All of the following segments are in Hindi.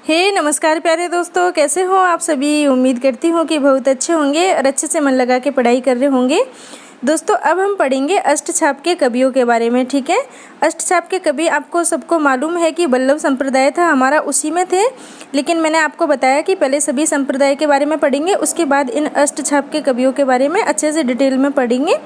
नमस्कार प्यारे दोस्तों, कैसे हो आप सभी। उम्मीद करती हूँ कि बहुत अच्छे होंगे और अच्छे से मन लगा के पढ़ाई कर रहे होंगे। दोस्तों अब हम पढ़ेंगे अष्टछाप के कवियों के बारे में। ठीक है, अष्टछाप के कवि आपको सबको मालूम है कि वल्लभ संप्रदाय था हमारा, उसी में थे। लेकिन मैंने आपको बताया कि पहले सभी संप्रदाय के बारे में पढ़ेंगे, उसके बाद इन अष्टछाप के कवियों के बारे में अच्छे से डिटेल में पढ़ेंगे।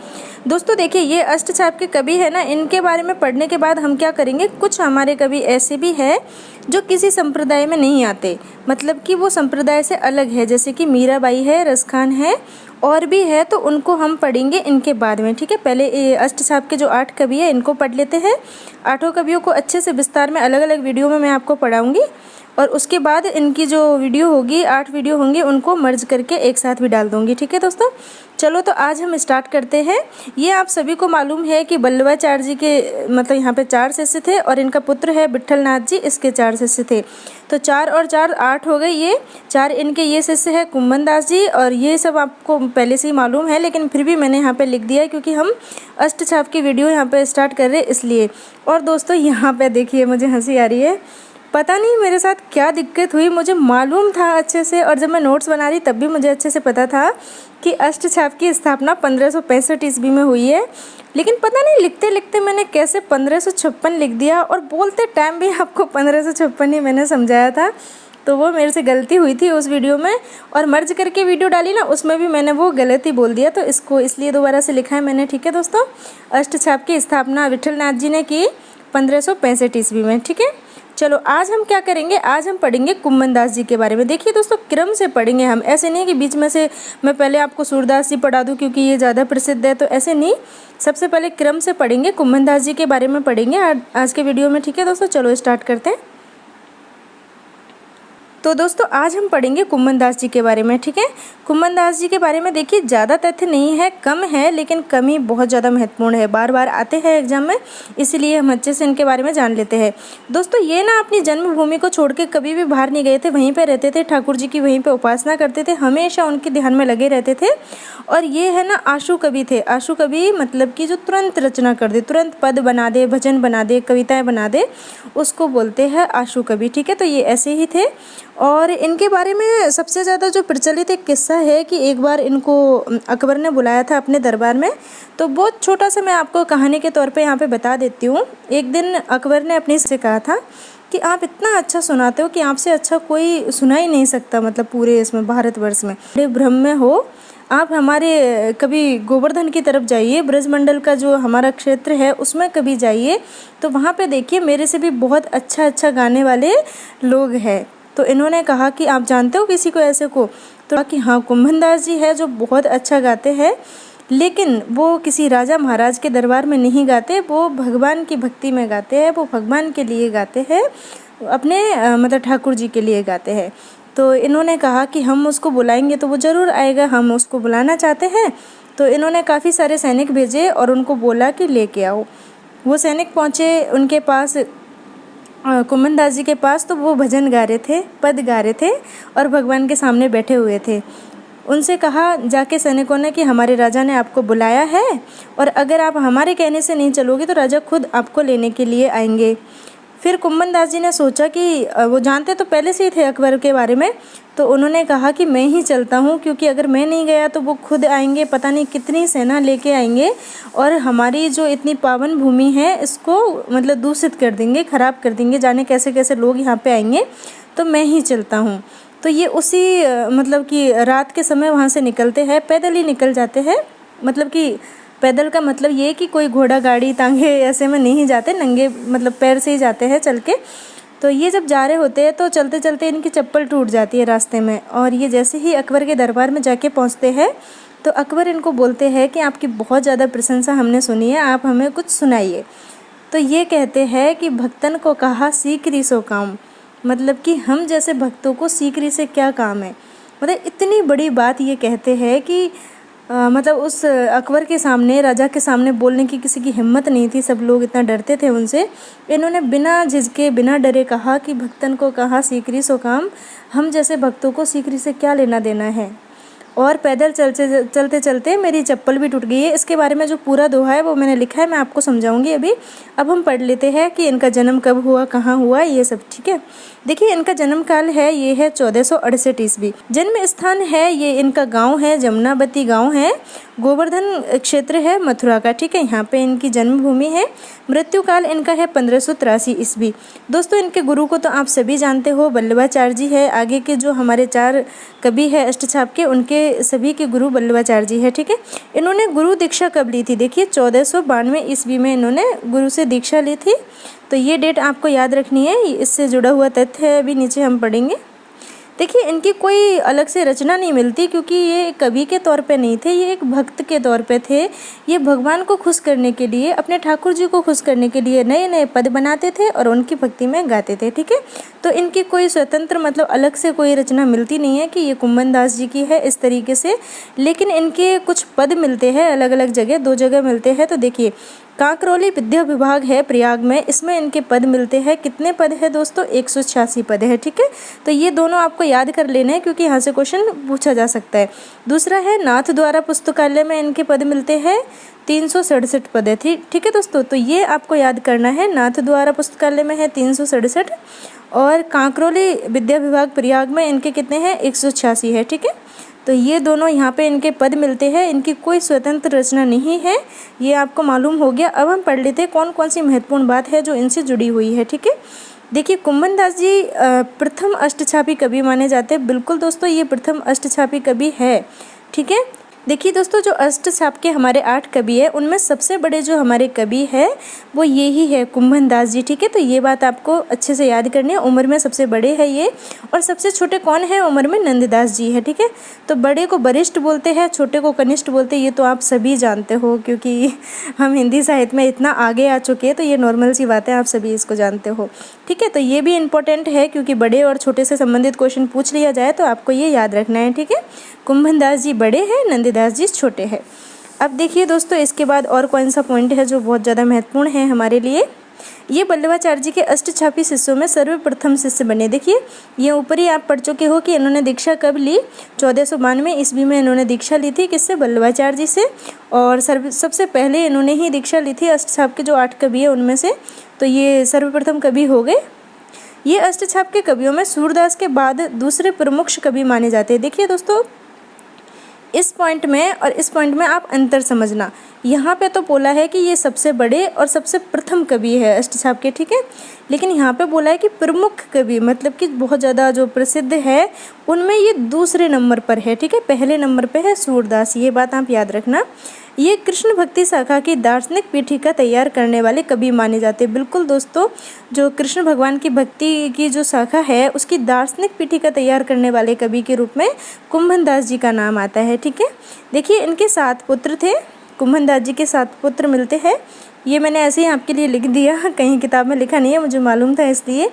दोस्तों देखिए, ये अष्टछाप के कवि है ना, इनके बारे में पढ़ने के बाद हम क्या करेंगे, कुछ हमारे कवि ऐसे भी है जो किसी संप्रदाय में नहीं आते, मतलब कि वो संप्रदाय से अलग है, जैसे कि मीराबाई है, रसखान है और भी है, तो उनको हम पढ़ेंगे इनके बाद में। ठीक है, पहले अष्टछाप के जो 8 कवि है इनको पढ़ लेते हैं। 8 कवियों को अच्छे से विस्तार में अलग अलग वीडियो में मैं आपको पढ़ाऊंगी और उसके बाद इनकी जो वीडियो होगी, 8 वीडियो होंगे, उनको मर्ज करके एक साथ भी डाल दूंगी। ठीक है दोस्तों, चलो तो आज हम स्टार्ट करते हैं। ये आप सभी को मालूम है कि वल्लभाचार्य जी के मतलब यहाँ पे 4 शिष्य थे और इनका पुत्र है विट्ठलनाथ जी, इसके 4 शिष्य थे। तो 4 और 4 8 हो गए। ये 4 इनके ये शिष्य है कुम्भन दास जी, और ये सब आपको पहले से ही मालूम है, लेकिन फिर भी मैंने यहाँ पे लिख दिया है क्योंकि हम अष्टछाप की वीडियो यहाँ पे स्टार्ट कर रहे हैं इसलिए। और दोस्तों यहाँ पे देखिए, मुझे हंसी आ रही है, पता नहीं मेरे साथ क्या दिक्कत हुई। मुझे मालूम था अच्छे से, और जब मैं नोट्स बना रही तब भी मुझे अच्छे से पता था कि अष्टछाप की स्थापना 1565 ईस्वी में हुई है, लेकिन पता नहीं लिखते लिखते मैंने कैसे 1556 लिख दिया, और बोलते टाइम भी आपको 1556 ही मैंने समझाया था। तो वो मेरे से गलती हुई थी उस वीडियो में, और मर्ज करके वीडियो डाली ना, उसमें भी मैंने वो गलत ही बोल दिया, तो इसको इसलिए दोबारा से लिखा है मैंने। ठीक है दोस्तों, अष्टछाप की स्थापना विट्ठलनाथ जी ने की 1565 ईस्वी में। ठीक है, चलो आज हम क्या करेंगे, आज हम पढ़ेंगे कुम्भन दास जी के बारे में। देखिए दोस्तों, क्रम से पढ़ेंगे हम, ऐसे नहीं कि बीच में से मैं पहले आपको सूरदास जी पढ़ा दूं क्योंकि ये ज़्यादा प्रसिद्ध है, तो ऐसे नहीं। सबसे पहले क्रम से पढ़ेंगे, कुम्भन दास जी के बारे में पढ़ेंगे आज के वीडियो में। ठीक है दोस्तों, चलो स्टार्ट करते हैं। तो दोस्तों आज हम पढ़ेंगे कुम्भन दास जी के बारे में। ठीक है, कुम्भन दास जी के बारे में देखिए ज़्यादा तथ्य नहीं है, कम है, लेकिन कमी बहुत ज़्यादा महत्वपूर्ण है, बार बार आते हैं एग्जाम में, इसीलिए हम अच्छे से इनके बारे में जान लेते हैं। दोस्तों ये ना अपनी जन्मभूमि को छोड़ के कभी भी बाहर नहीं गए थे, वहीं पर रहते थे, ठाकुर जी की वहीं पर उपासना करते थे, हमेशा उनके ध्यान में लगे रहते थे। और ये है ना आशु कवि थे। आशु कवि मतलब कि जो तुरंत रचना कर दे, तुरंत पद बना दे, भजन बना दे, कविताएँ बना दे, उसको बोलते हैं आशु कवि। ठीक है, तो ये ऐसे ही थे। और इनके बारे में सबसे ज़्यादा जो प्रचलित एक किस्सा है कि एक बार इनको अकबर ने बुलाया था अपने दरबार में, तो बहुत छोटा सा मैं आपको कहानी के तौर पे यहाँ पे बता देती हूँ। एक दिन अकबर ने अपने से कहा था कि आप इतना अच्छा सुनाते हो कि आपसे अच्छा कोई सुना ही नहीं सकता, मतलब पूरे इसमें भारतवर्ष में, बड़े भ्रम में हो आप। हमारे कभी गोवर्धन की तरफ जाइए, ब्रजमंडल का जो हमारा क्षेत्र है उसमें कभी जाइए, तो वहाँ पे देखिए मेरे से भी बहुत अच्छा अच्छा गाने वाले लोग हैं। तो इन्होंने कहा कि आप जानते हो किसी को ऐसे को, तो कहा कि हाँ कुम्भन दास जी है जो बहुत अच्छा गाते हैं, लेकिन वो किसी राजा महाराज के दरबार में नहीं गाते, वो भगवान की भक्ति में गाते हैं, वो भगवान के लिए गाते हैं, अपने मतलब ठाकुर जी के लिए गाते हैं। तो इन्होंने कहा कि हम उसको बुलाएंगे तो वो ज़रूर आएगा, हम उसको बुलाना चाहते हैं। तो इन्होंने काफ़ी सारे सैनिक भेजे और उनको बोला कि लेके आओ। वो सैनिक पहुँचे उनके पास, कुम्भन दास जी के पास, तो वो भजन गा रहे थे, पद गा रहे थे और भगवान के सामने बैठे हुए थे। उनसे कहा जाके सैनिकों ने कि हमारे राजा ने आपको बुलाया है, और अगर आप हमारे कहने से नहीं चलोगे तो राजा खुद आपको लेने के लिए आएंगे। फिर कुम्भन दास जी ने सोचा कि वो जानते तो पहले से ही थे अकबर के बारे में, तो उन्होंने कहा कि मैं ही चलता हूँ, क्योंकि अगर मैं नहीं गया तो वो खुद आएंगे, पता नहीं कितनी सेना लेके आएंगे और हमारी जो इतनी पावन भूमि है इसको मतलब दूषित कर देंगे, ख़राब कर देंगे, जाने कैसे कैसे लोग यहाँ पे आएंगे, तो मैं ही चलता हूँ। तो ये उसी मतलब कि रात के समय वहाँ से निकलते हैं, पैदल ही निकल जाते हैं, मतलब कि पैदल का मतलब ये कि कोई घोड़ा गाड़ी तांगे ऐसे में नहीं जाते, नंगे मतलब पैर से ही जाते हैं चल के। तो ये जब जा रहे होते हैं तो चलते चलते इनकी चप्पल टूट जाती है रास्ते में, और ये जैसे ही अकबर के दरबार में जाके पहुंचते हैं तो अकबर इनको बोलते हैं कि आपकी बहुत ज़्यादा प्रशंसा हमने सुनी है, आप हमें कुछ सुनाइए। तो ये कहते हैं कि भक्तन को कहा सीकरी सो काम, मतलब कि हम जैसे भक्तों को सीकरी से क्या काम है। मतलब इतनी बड़ी बात ये कहते हैं कि मतलब उस अकबर के सामने, राजा के सामने बोलने की किसी की हिम्मत नहीं थी, सब लोग इतना डरते थे उनसे। इन्होंने बिना झिझके बिना डरे कहा कि भक्तन को कहा सीकरी सो काम, हम जैसे भक्तों को सीकरी से क्या लेना देना है। और पैदल चलते चलते मेरी चप्पल भी टूट गई है। इसके बारे में जो पूरा दोहा है वो मैंने लिखा है, मैं आपको समझाऊंगी अभी। अब हम पढ़ लेते हैं कि इनका जन्म कब हुआ, कहाँ हुआ, ये सब। ठीक है, देखिए इनका जन्म काल है, ये है 1468 ईस्वी। जन्म स्थान है, ये इनका गांव है, जमुनावती गांव है, गोवर्धन क्षेत्र है मथुरा का। ठीक है, यहाँ पे इनकी जन्मभूमि है। मृत्यु काल इनका है 1583 ईस्वी। दोस्तों इनके गुरु को तो आप सभी जानते हो, वल्लभाचार्य जी है। आगे के जो हमारे 4 कवि है अष्टछाप के, उनके सभी के गुरु वल्लभाचार्य जी है। ठीक है, इन्होंने गुरु दीक्षा कब ली थी? देखिए 1492 ईस्वी में इन्होंने गुरु से दीक्षा ली थी। तो ये डेट आपको याद रखनी है, इससे जुड़ा हुआ तथ्य है, अभी नीचे हम पढ़ेंगे। देखिए इनकी कोई अलग से रचना नहीं मिलती, क्योंकि ये कवि के तौर पे नहीं थे, ये एक भक्त के तौर पे थे। ये भगवान को खुश करने के लिए, अपने ठाकुर जी को खुश करने के लिए नए नए पद बनाते थे और उनकी भक्ति में गाते थे। ठीक है, तो इनकी कोई स्वतंत्र मतलब अलग से कोई रचना मिलती नहीं है कि ये कुम्भन दास जी की है इस तरीके से। लेकिन इनके कुछ पद मिलते हैं अलग अलग जगह, 2 जगह मिलते हैं। तो देखिए कांकरोली विद्या विभाग है प्रयाग में, इसमें इनके पद मिलते हैं। कितने पद है दोस्तों? 186 पद है। ठीक है, तो ये दोनों आपको याद कर लेने हैं, क्योंकि यहाँ से क्वेश्चन पूछा जा सकता है। दूसरा है नाथ द्वारा पुस्तकालय में इनके पद मिलते हैं 367 पद है। ठीक है दोस्तों, तो ये आपको याद करना है। नाथ द्वारा पुस्तकालय में है 367 और कांकरोली विद्या विभाग प्रयाग में इनके कितने हैं? 186 है। ठीक है, तो ये दोनों यहाँ पे इनके पद मिलते हैं। इनकी कोई स्वतंत्र रचना नहीं है, ये आपको मालूम हो गया। अब हम पढ़ लेते हैं कौन कौन सी महत्वपूर्ण बात है जो इनसे जुड़ी हुई है। ठीक है, देखिए कुम्भन दास जी प्रथम अष्टछापी कवि माने जाते हैं। बिल्कुल दोस्तों, ये प्रथम अष्टछापी कवि है। ठीक है, देखिए दोस्तों जो अष्टछाप के हमारे 8 कवि है, उनमें सबसे बड़े जो हमारे कवि है वो ये ही है, कुम्भन दास जी। ठीक है, तो ये बात आपको अच्छे से याद करनी है। उम्र में सबसे बड़े हैं ये, और सबसे छोटे कौन है उम्र में? नंददास जी है। ठीक है, तो बड़े को वरिष्ठ बोलते हैं, छोटे को कनिष्ठ बोलते हैं। ये तो आप सभी जानते हो, क्योंकि हम हिंदी साहित्य में इतना आगे आ चुके हैं, तो ये नॉर्मल सी बात है, आप सभी इसको जानते हो। ठीक है, तो ये भी इम्पोर्टेंट है, क्योंकि बड़े और छोटे से संबंधित क्वेश्चन पूछ लिया जाए तो आपको ये याद रखना है। ठीक है, कुम्भन दास जी बड़े हैं, नंददास जी छोटे हैं। अब देखिए दोस्तों इसके बाद और कौन सा पॉइंट है जो बहुत ज़्यादा महत्वपूर्ण है हमारे लिए। ये वल्लभाचार्य जी के अष्टछापी शिष्यों में सर्वप्रथम शिष्य बने। देखिए ये ऊपर ही आप पढ़ चुके हो कि इन्होंने दीक्षा कब ली? 1492 ईस्वी में इन्होंने दीक्षा ली थी। किससे? वल्लभाचार्य जी से। और सबसे पहले इन्होंने ही दीक्षा ली थी अष्टछाप के जो 8 कवि है उनमें से, तो ये सर्वप्रथम कवि हो गए। ये अष्टछाप के कवियों में सूरदास के बाद दूसरे प्रमुख कवि माने जाते हैं। देखिए दोस्तों इस पॉइंट में और इस पॉइंट में आप अंतर समझना। यहाँ पे तो बोला है कि ये सबसे बड़े और सबसे प्रथम कवि है अष्टछाप के, ठीक है, लेकिन यहाँ पे बोला है कि प्रमुख कवि, मतलब कि बहुत ज़्यादा जो प्रसिद्ध है उनमें ये दूसरे नंबर पर है। ठीक है, पहले नंबर पे है सूरदास, ये बात आप याद रखना। ये कृष्ण भक्ति शाखा की दार्शनिक पीठिका तैयार करने वाले कवि माने जाते हैं। बिल्कुल दोस्तों, जो कृष्ण भगवान की भक्ति की जो शाखा है उसकी दार्शनिक पीठिका तैयार करने वाले कवि के रूप में कुम्भन दास जी का नाम आता है। ठीक है, देखिए इनके 7 पुत्र थे। कुम्भन दास जी के 7 पुत्र मिलते हैं। ये मैंने ऐसे ही आपके लिए लिख दिया, कहीं किताब में लिखा नहीं है, मुझे मालूम था इसलिए।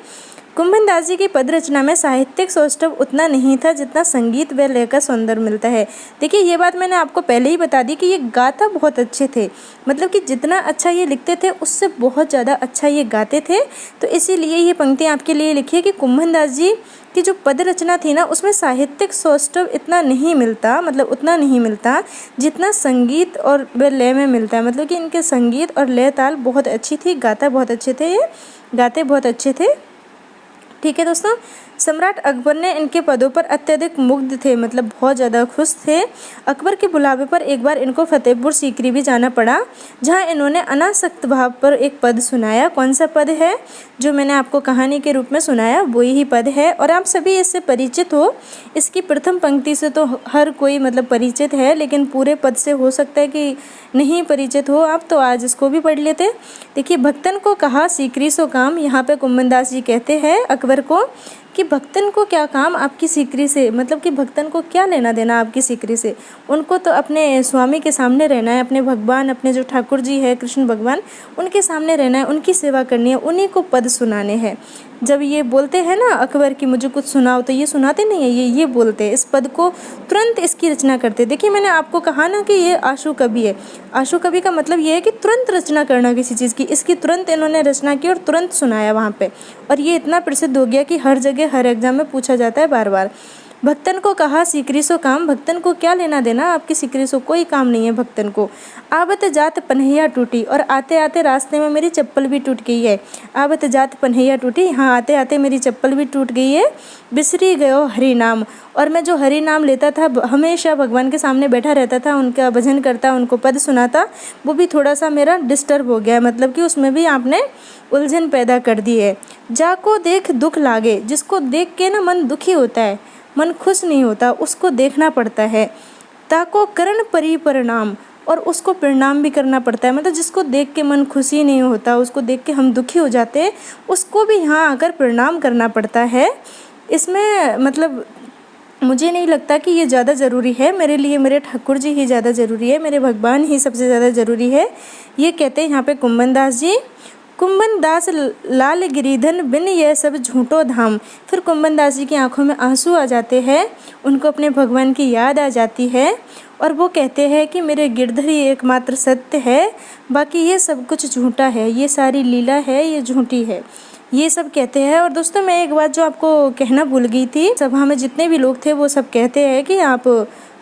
कुम्भन दास जी की पद रचना में साहित्यिक सौष्ठव उतना नहीं था जितना संगीत व लय का सौंदर्य मिलता है। देखिए ये बात मैंने आपको पहले ही बता दी कि ये गाता बहुत अच्छे थे, मतलब कि जितना अच्छा ये लिखते थे उससे बहुत ज़्यादा अच्छा ये गाते थे। तो इसीलिए ये पंक्ति आपके लिए लिखी है कि कुम्भन दास जी की जो पद रचना थी ना उसमें साहित्यिक सौष्ठव इतना नहीं मिलता, मतलब उतना नहीं मिलता जितना संगीत और लय में मिलता है। मतलब कि इनके संगीत और लय ताल बहुत अच्छी थी, गाता बहुत अच्छे थे, ये गाते बहुत अच्छे थे। ठीक है दोस्तों, सम्राट अकबर ने इनके पदों पर अत्यधिक मुग्ध थे, मतलब बहुत ज़्यादा खुश थे। अकबर के बुलावे पर एक बार इनको फतेहपुर सीकरी भी जाना पड़ा, जहां इन्होंने अनासक्त भाव पर एक पद सुनाया। कौन सा पद है? जो मैंने आपको कहानी के रूप में सुनाया वही ही पद है, और आप सभी इससे परिचित हो। इसकी प्रथम पंक्ति से तो हर कोई मतलब परिचित है, लेकिन पूरे पद से हो सकता है कि नहीं परिचित हो आप, तो आज इसको भी पढ़ लेते। देखिए, भक्तन को कहा सीकरी सो काम। यहाँ पे कुम्भन दास जी कहते हैं अकबर को कि भक्तन को क्या काम आपकी सीकरी से, मतलब कि भक्तन को क्या लेना देना आपकी सीकरी से। उनको तो अपने स्वामी के सामने रहना है, अपने भगवान, अपने जो ठाकुर जी है कृष्ण भगवान, उनके सामने रहना है, उनकी सेवा करनी है, उन्हीं को पद सुनाने हैं। जब ये बोलते हैं ना अकबर की मुझे कुछ सुनाओ, तो ये सुनाते नहीं है, ये बोलते हैं, इस पद को तुरंत इसकी रचना करते। देखिए मैंने आपको कहा ना कि ये आशु कवि है। आशु कवि का मतलब ये है कि तुरंत रचना करना किसी चीज़ की। इसकी तुरंत इन्होंने रचना की और तुरंत सुनाया वहाँ पे, और ये इतना प्रसिद्ध हो गया कि हर जगह हर एग्जाम में पूछा जाता है बार बार। भक्तन को कहा सीकरी सो काम, भक्तन को क्या लेना देना आपकी सीकरी सो, कोई काम नहीं है भक्तन को। आवत जात पन्हैया टूटी, और आते आते रास्ते में मेरी चप्पल भी टूट गई है। आवत जात पन्हैया टूटी, हाँ आते आते मेरी चप्पल भी टूट गई है। बिसरी गयो हरि नाम, और मैं जो हरि नाम लेता था, हमेशा भगवान के सामने बैठा रहता था, उनका भजन करता, उनको पद सुनाता, वो भी थोड़ा सा मेरा डिस्टर्ब हो गया, मतलब कि उसमें भी आपने उलझन पैदा कर दी है। जाको देख दुख लागे, जिसको देख के ना मन दुखी होता है, मन खुश नहीं होता, उसको देखना पड़ता है। ताको करण परी परिणाम, और उसको प्रणाम भी करना पड़ता है, मतलब जिसको देख के मन खुशी नहीं होता, उसको देख के हम दुखी हो जाते हैं, उसको भी यहाँ आकर प्रणाम करना पड़ता है। इसमें मतलब मुझे नहीं लगता कि ये ज़्यादा ज़रूरी है, मेरे लिए मेरे ठाकुर जी ही ज़्यादा ज़रूरी है, मेरे भगवान ही सबसे ज़्यादा ज़रूरी है। ये कहते हैं यहाँ पे कुंभन दास जी। कुंभन दास लाल गिरिधन बिन यह सब झूठो धाम, फिर कुंभन दास जी की आंखों में आंसू आ जाते हैं, उनको अपने भगवान की याद आ जाती है, और वो कहते हैं कि मेरे गिरधर ही एकमात्र सत्य है, बाकी ये सब कुछ झूठा है, ये सारी लीला है, ये झूठी है, ये सब कहते हैं। और दोस्तों मैं एक बात जो आपको कहना भूल गई थी, सभा में जितने भी लोग थे वो सब कहते हैं कि आप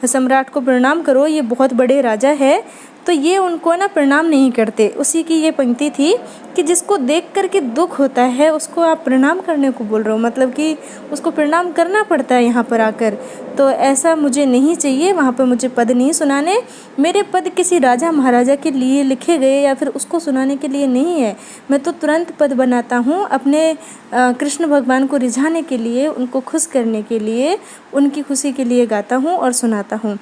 सम्राट को प्रणाम करो, ये बहुत बड़े राजा है, तो ये उनको ना प्रणाम नहीं करते। उसी की ये पंक्ति थी कि जिसको देख कर के दुख होता है उसको आप प्रणाम करने को बोल रहे हो, मतलब कि उसको प्रणाम करना पड़ता है यहाँ पर आकर। तो ऐसा मुझे नहीं चाहिए, वहाँ पर मुझे पद नहीं सुनाने, मेरे पद किसी राजा महाराजा के लिए लिखे गए या फिर उसको सुनाने के लिए नहीं है। मैं तो तुरंत पद बनाता हूँ अपने कृष्ण भगवान को रिझाने के लिए, उनको खुश करने के लिए, उनकी खुशी के लिए गाता हूँ और सुनाता हूँ।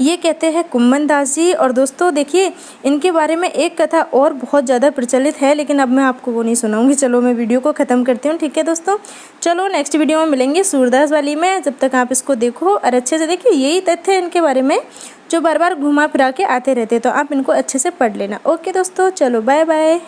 ये कहते हैं कुंभन दास जी। और दोस्तों देखिए इनके बारे में एक कथा और बहुत ज़्यादा प्रचलित है, लेकिन अब मैं आपको वो नहीं सुनाऊंगी। चलो मैं वीडियो को ख़त्म करती हूँ, ठीक है दोस्तों। चलो नेक्स्ट वीडियो में मिलेंगे सूरदास वाली में, जब तक आप इसको देखो और अच्छे से देखिए। यही तथ्य है इनके बारे में जो बार बार घुमा फिरा के आते रहते, तो आप इनको अच्छे से पढ़ लेना। ओके दोस्तों, चलो बाय बाय।